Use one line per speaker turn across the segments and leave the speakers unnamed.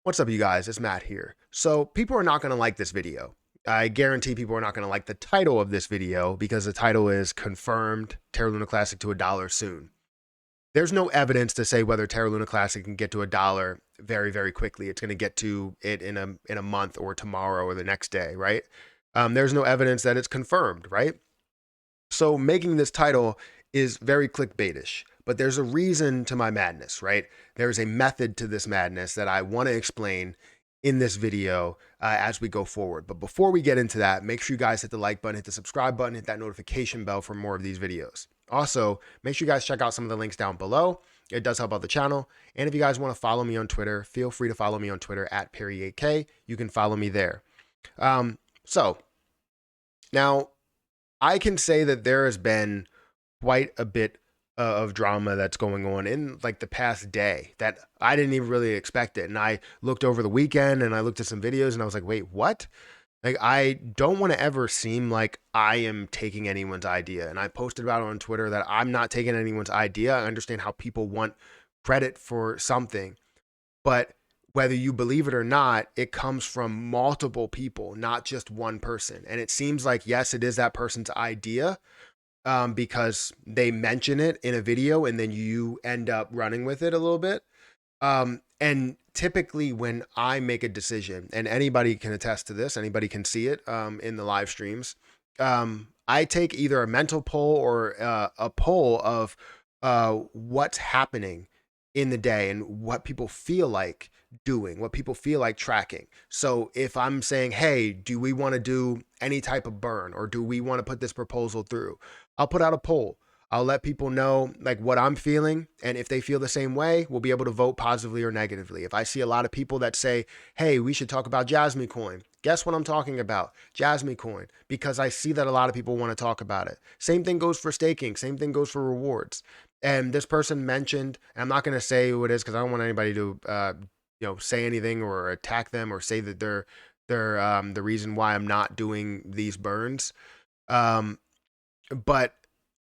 What's up, you guys? It's Matt here. So people are not going to like this video. I guarantee people are not going to like the title of this video because the title is Confirmed Terra Luna Classic to $1 soon. There's no evidence to say whether Terra Luna Classic can get to $1 very, very quickly. It's going to get to it in a month or tomorrow or the next day, right? There's no evidence that it's confirmed, right? So making this title is very clickbaitish, but there's a reason to my madness, right? There's a method to this madness that I want to explain in this video as we go forward. But before we get into that, make sure you guys hit the like button, hit the subscribe button, hit that notification bell for more of these videos. Also, make sure you guys check out some of the links down below. It does help out the channel. And if you guys want to follow me on Twitter, feel free to follow me on Twitter at Perry8K. You can follow me there. So now I can say that there has been quite a bit of drama that's going on in like the past day that I didn't even really expect it. And I looked over the weekend and I looked at some videos and I was like, wait, what? Like, I don't want to ever seem like I am taking anyone's idea. And I posted about it on Twitter that I'm not taking anyone's idea. I understand how people want credit for something, but whether you believe it or not, it comes from multiple people, not just one person. And it seems like, yes, it is that person's idea, because they mention it in a video and then you end up running with it a little bit. And typically when I make a decision, and anybody can attest to this, anybody can see it in the live streams, I take either a mental poll or a poll of what's happening in the day and what people feel like doing, what people feel like tracking. So if I'm saying, hey, do we want to do any type of burn or do we want to put this proposal through? I'll put out a poll. I'll let people know like what I'm feeling. And if they feel the same way, we'll be able to vote positively or negatively. If I see a lot of people that say, hey, we should talk about Jasmine Coin. Guess what I'm talking about? Jasmine Coin, because I see that a lot of people want to talk about it. Same thing goes for staking. Same thing goes for rewards. And this person mentioned, and I'm not going to say who it is because I don't want anybody to, say anything or attack them or say that they're the reason why I'm not doing these burns. But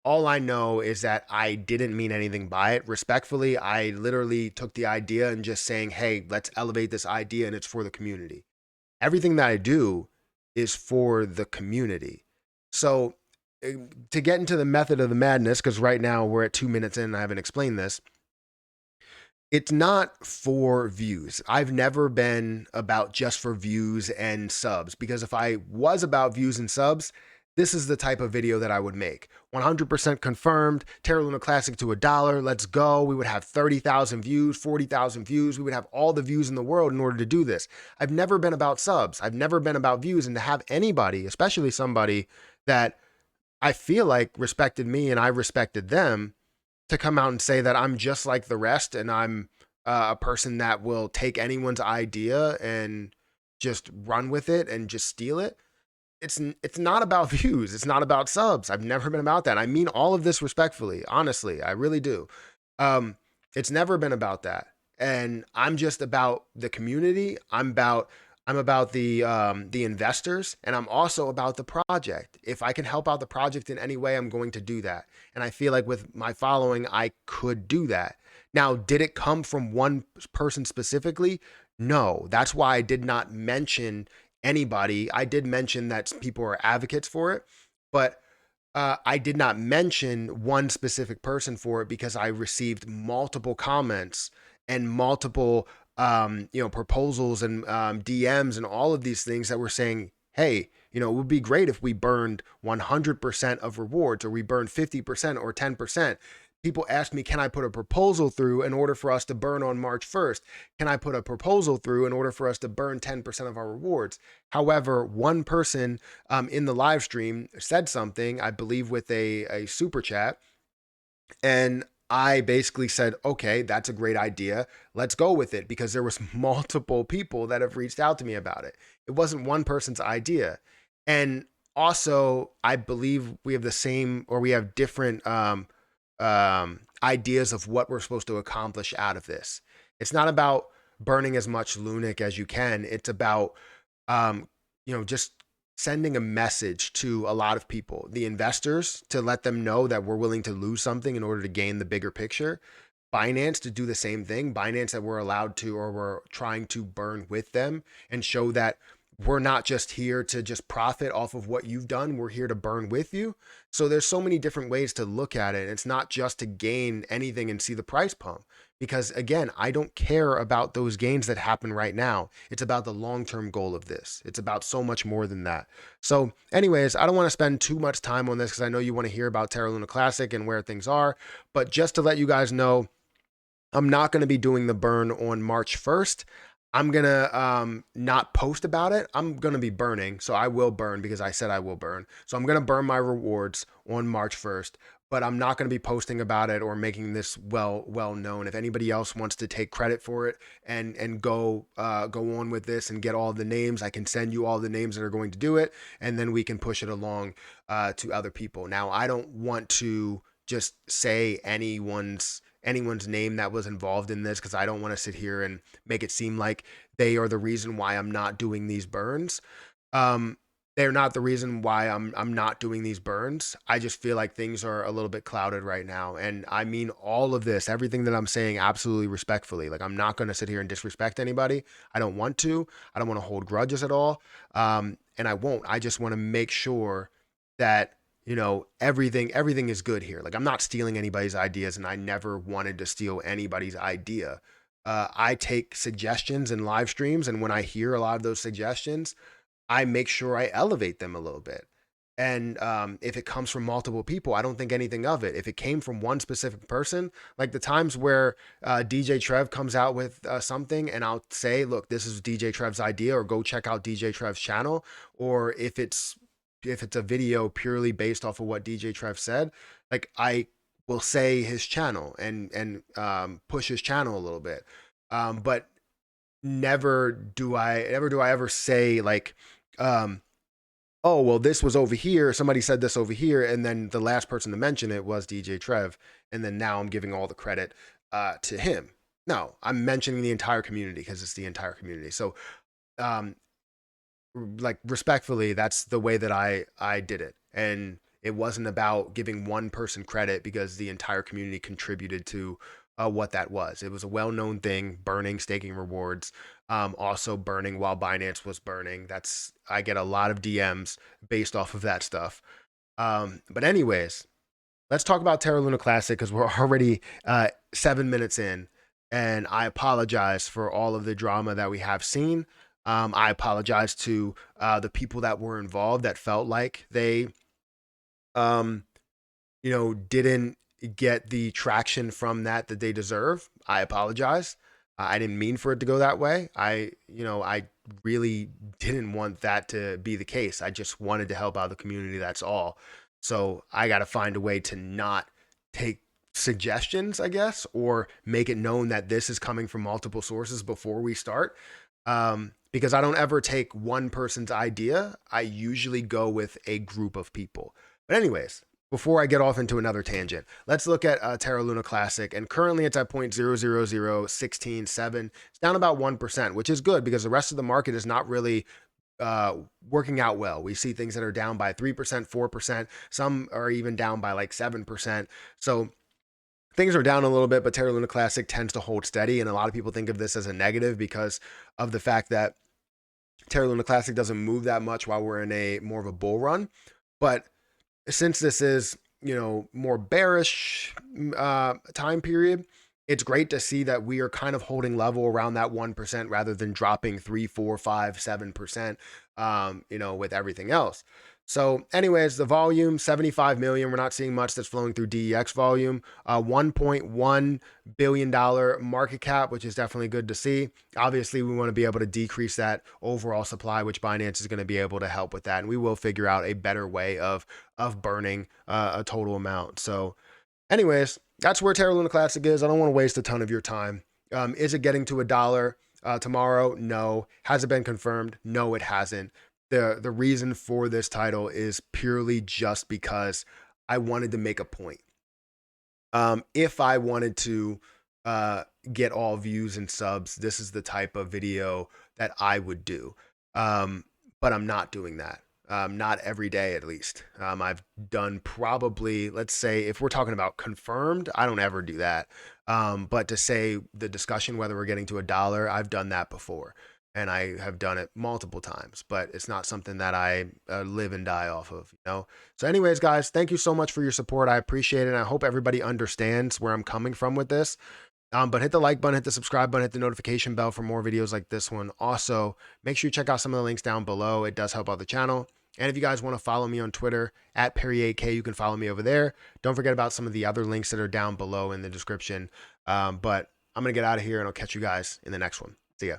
all I know is that I didn't mean anything by it. Respectfully, I literally took the idea and just saying, hey, let's elevate this idea and it's for the community. Everything that I do is for the community. So to get into the method of the madness, because right now we're at 2 minutes in and I haven't explained this, it's not for views. I've never been about just for views and subs, because if I was about views and subs, this is the type of video that I would make. 100% confirmed, Terra Luna Classic to $1. Let's go. We would have 30,000 views, 40,000 views. We would have all the views in the world in order to do this. I've never been about subs. I've never been about views, and to have anybody, especially somebody that I feel like respected me and I respected them, to come out and say that I'm just like the rest and I'm a person that will take anyone's idea and just run with it and just steal it. It's not about views. It's not about subs. I've never been about that. I mean all of this respectfully, honestly, I really do. It's never been about that. And I'm just about the community. I'm about the investors, and I'm also about the project. If I can help out the project in any way, I'm going to do that. And I feel like with my following, I could do that. Now, did it come from one person specifically? No. That's why I did not mention anybody. I did mention that people are advocates for it, but I did not mention one specific person for it because I received multiple comments and multiple proposals and DMs and all of these things that were saying, hey, it would be great if we burned 100% of rewards, or we burned 50% or 10%. People asked me, can I put a proposal through in order for us to burn on March 1st? Can I put a proposal through in order for us to burn 10% of our rewards? However, one person in the live stream said something, I believe with a super chat, and I basically said, okay, that's a great idea. Let's go with it, because there was multiple people that have reached out to me about it. It wasn't one person's idea. And also, I believe we have the same, or we have different ideas of what we're supposed to accomplish out of this. It's not about burning as much Lunic as you can. It's about, just sending a message to a lot of people, the investors, to let them know that we're willing to lose something in order to gain the bigger picture. Binance to do the same thing. Binance that we're allowed to, or we're trying to burn with them and show that we're not just here to just profit off of what you've done. We're here to burn with you. So there's so many different ways to look at it. It's not just to gain anything and see the price pump. Because again, I don't care about those gains that happen right now. It's about the long-term goal of this. It's about so much more than that. So anyways, I don't want to spend too much time on this because I know you want to hear about Terra Luna Classic and where things are. But just to let you guys know, I'm not going to be doing the burn on March 1st. I'm going to not post about it. I'm going to be burning. So I will burn because I said I will burn. So I'm going to burn my rewards on March 1st, but I'm not going to be posting about it or making this well known. If anybody else wants to take credit for it and go on with this and get all the names, I can send you all the names that are going to do it, and then we can push it along to other people. Now, I don't want to just say anyone's name that was involved in this because I don't want to sit here and make it seem like they are the reason why I'm not doing these burns. Um, they're not the reason why I'm not doing these burns. I just feel like things are a little bit clouded right now, and I mean all of this, everything that I'm saying, absolutely respectfully. Like, I'm not going to sit here and disrespect anybody. I don't want to. I don't want to hold grudges at all, and I won't. I just want to make sure that everything is good here. Like, I'm not stealing anybody's ideas, and I never wanted to steal anybody's idea. I take suggestions in live streams, and when I hear a lot of those suggestions, I make sure I elevate them a little bit. And if it comes from multiple people, I don't think anything of it. If it came from one specific person, like the times where DJ Trev comes out with something and I'll say, look, this is DJ Trev's idea, or go check out DJ Trev's channel. Or if it's a video purely based off of what DJ Trev said, like, I will say his channel and push his channel a little bit. But never do I ever say like, oh, well, this was over here. Somebody said this over here. And then the last person to mention it was DJ Trev. And then now I'm giving all the credit to him. No, I'm mentioning the entire community because it's the entire community. So, um, like, respectfully, that's the way that I did it. And it wasn't about giving one person credit because the entire community contributed to what that was. It was a well-known thing: burning, staking rewards, also burning while Binance was burning. I get a lot of DMs based off of that stuff. But anyways, let's talk about Terra Luna Classic because we're already 7 minutes in, and I apologize for all of the drama that we have seen. I apologize to the people that were involved that felt like they, um, didn't get the traction from that they deserve. I apologize. I didn't mean for it to go that way. I really didn't want that to be the case. I just wanted to help out the community. That's all. So I got to find a way to not take suggestions, I guess, or make it known that this is coming from multiple sources before we start. Because I don't ever take one person's idea. I usually go with a group of people. But anyways, before I get off into another tangent, let's look at Terra Luna Classic. And currently it's at 0.000167. It's down about 1%, which is good because the rest of the market is not really working out well. We see things that are down by 3%, 4%. Some are even down by like 7%. So things are down a little bit, but Terra Luna Classic tends to hold steady. And a lot of people think of this as a negative because of the fact that Terra Luna Classic doesn't move that much while we're in a more of a bull run. But since this is, more bearish time period, it's great to see that we are kind of holding level around that 1% rather than dropping 3, 4, 5, 7%, with everything else. So anyways, the volume, 75 million. We're not seeing much that's flowing through DEX volume. $1.1 billion market cap, which is definitely good to see. Obviously, we want to be able to decrease that overall supply, which Binance is going to be able to help with that. And we will figure out a better way of burning a total amount. So anyways, that's where Terra Luna Classic is. I don't want to waste a ton of your time. Is it getting to $1 tomorrow? No. Has it been confirmed? No, it hasn't. The reason for this title is purely just because I wanted to make a point. If I wanted to get all views and subs, this is the type of video that I would do. But I'm not doing that. Not every day, at least. I've done probably, let's say, if we're talking about confirmed, I don't ever do that. But to say the discussion whether we're getting to $1, I've done that before, and I have done it multiple times. But it's not something that I live and die off of, you know. So, anyways, guys, thank you so much for your support. I appreciate it. And I hope everybody understands where I'm coming from with this. But hit the like button, hit the subscribe button, hit the notification bell for more videos like this one. Also, make sure you check out some of the links down below. It does help out the channel. And if you guys want to follow me on Twitter at Perry8K, you can follow me over there. Don't forget about some of the other links that are down below in the description. But I'm going to get out of here and I'll catch you guys in the next one. See ya.